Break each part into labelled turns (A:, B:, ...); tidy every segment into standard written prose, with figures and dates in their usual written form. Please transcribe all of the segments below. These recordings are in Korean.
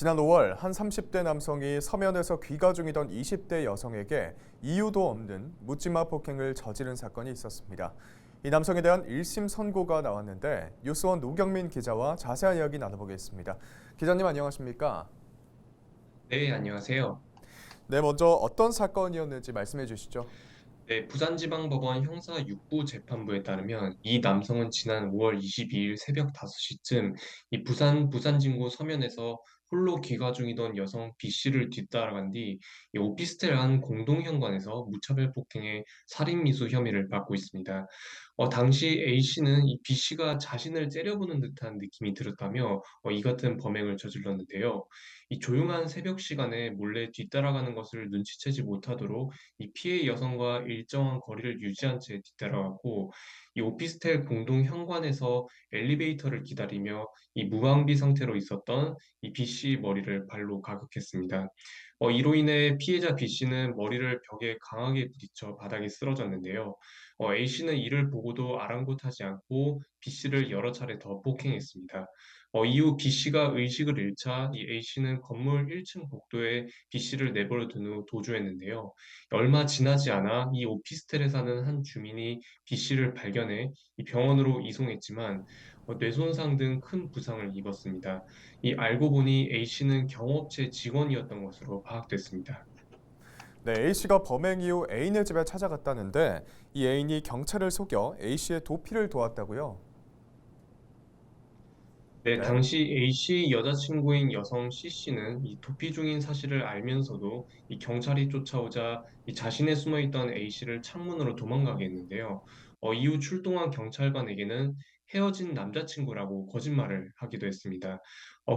A: 지난 5월 한 30대 남성이 서면에서 귀가 중이던 20대 여성에게 이유도 없는 묻지마 폭행을 저지른 사건이 있었습니다. 이 남성에 대한 1심 선고가 나왔는데 뉴스원 노경민 기자와 자세한 이야기 나눠보겠습니다. 기자님 안녕하십니까?
B: 네, 안녕하세요.
A: 네, 먼저 어떤 사건이었는지 말씀해 주시죠.
B: 네, 부산지방법원 형사 6부 재판부에 따르면 이 남성은 지난 5월 22일 새벽 5시쯤 이 부산진구 서면에서 홀로 귀가 중이던 여성 B 씨를 뒤따라간 뒤 이 오피스텔 안 공동현관에서 무차별 폭행해 살인미수 혐의를 받고 있습니다. 당시 A 씨는 이 B 씨가 자신을 째려보는 듯한 느낌이 들었다며 이 같은 범행을 저질렀는데요. 이 조용한 새벽 시간에 몰래 뒤따라가는 것을 눈치채지 못하도록 이 피해 여성과 일정한 거리를 유지한 채 뒤따라갔고, 이 오피스텔 공동 현관에서 엘리베이터를 기다리며 이 무방비 상태로 있었던 이 B 씨 머리를 발로 가격했습니다. 이로 인해 피해자 B 씨는 머리를 벽에 강하게 부딪혀 바닥에 쓰러졌는데요. A 씨는 이를 보고도 아랑곳하지 않고 B 씨를 여러 차례 더 폭행했습니다. 이후 B 씨가 의식을 잃자 이 A 씨는 건물 1층 복도에 B 씨를 내버려 둔 후 도주했는데요. 얼마 지나지 않아 이 오피스텔에 사는 한 주민이 B 씨를 발견해 이 병원으로 이송했지만 뇌손상 등 큰 부상을 입었습니다. 이 알고 보니 A 씨는 경호업체 직원이었던 것으로 파악됐습니다.
A: 네, A씨가 범행 이후 애인의 집에 찾아갔다는데 이 애인이 경찰을 속여 A씨의 도피를 도왔다고요?
B: 네,
A: 네.
B: 당시 A씨 여자친구인 여성 C씨는 이 도피 중인 사실을 알면서도 이 경찰이 쫓아오자 이 자신의 숨어있던 A씨를 창문으로 도망가게 했는데요. 이후 출동한 경찰관에게는 헤어진 남자친구라고 거짓말을 하기도 했습니다.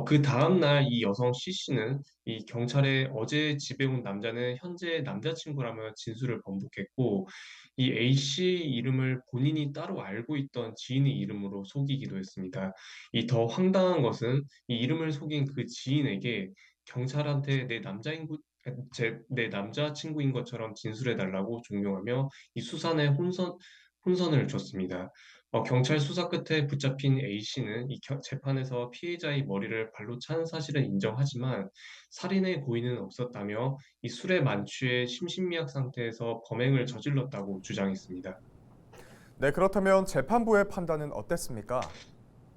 B: 그 다음날 이 여성 C씨는 이 경찰에 어제 집에 온 남자는 현재 남자친구라며 진술을 번복했고, 이 A씨 이름을 본인이 따로 알고 있던 지인의 이름으로 속이기도 했습니다. 이 더 황당한 것은 이 이름을 속인 그 지인에게 경찰한테 내 남자친구인 것처럼 진술해달라고 종용하며 이 수산에 혼선을 줬습니다. 경찰 수사 끝에 붙잡힌 A씨는 재판에서 피해자의 머리를 발로 찬 사실은 인정하지만 살인의 고의는 없었다며 이 술에 만취해 심신미약 상태에서 범행을 저질렀다고 주장했습니다.
A: 네, 그렇다면 재판부의 판단은 어땠습니까?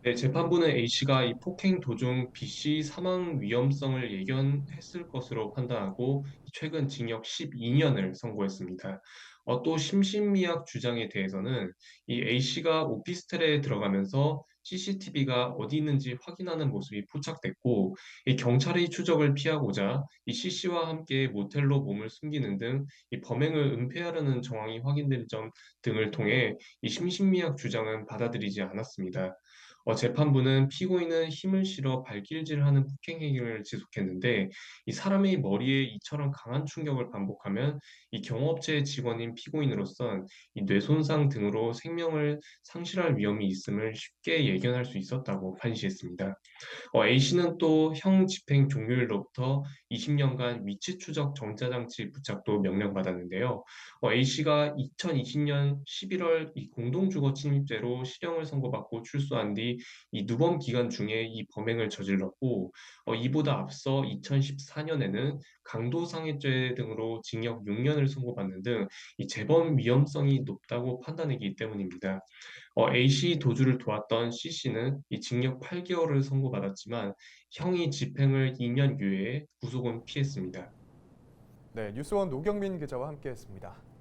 B: 네, 재판부는 A씨가 이 폭행 도중 B씨 사망 위험성을 예견했을 것으로 판단하고 최근 징역 12년을 선고했습니다. 또 심신미약 주장에 대해서는 이 A씨가 오피스텔에 들어가면서 CCTV가 어디 있는지 확인하는 모습이 포착됐고 이 경찰의 추적을 피하고자 이 C씨와 함께 모텔로 몸을 숨기는 등 이 범행을 은폐하려는 정황이 확인된 점 등을 통해 이 심신미약 주장은 받아들이지 않았습니다. 재판부는 피고인은 힘을 실어 발길질하는 폭행 행위를 지속했는데 이 사람의 머리에 이처럼 강한 충격을 반복하면 이 경호업체의 직원인 피고인으로선 이 뇌손상 등으로 생명을 상실할 위험이 있음을 쉽게 예견할 수 있었다고 판시했습니다. A씨는 또 형 집행 종료일로부터 20년간 위치 추적 정자장치 부착도 명령받았는데요. A씨가 2020년 11월 이 공동주거 침입죄로 실형을 선고받고 출소한 뒤 이 누범 기간 중에 이 범행을 저질렀고, 이보다 앞서 2014년에는 강도상해죄 등으로 징역 6년을 선고받는 등 이 재범 위험성이 높다고 판단했기 때문입니다. A씨 도주를 도왔던 C씨는 이 징역 8개월을 선고받았지만 형이 집행을 2년 유예해 구속은 피했습니다.
A: 네, 뉴스원 노경민 기자와 함께했습니다.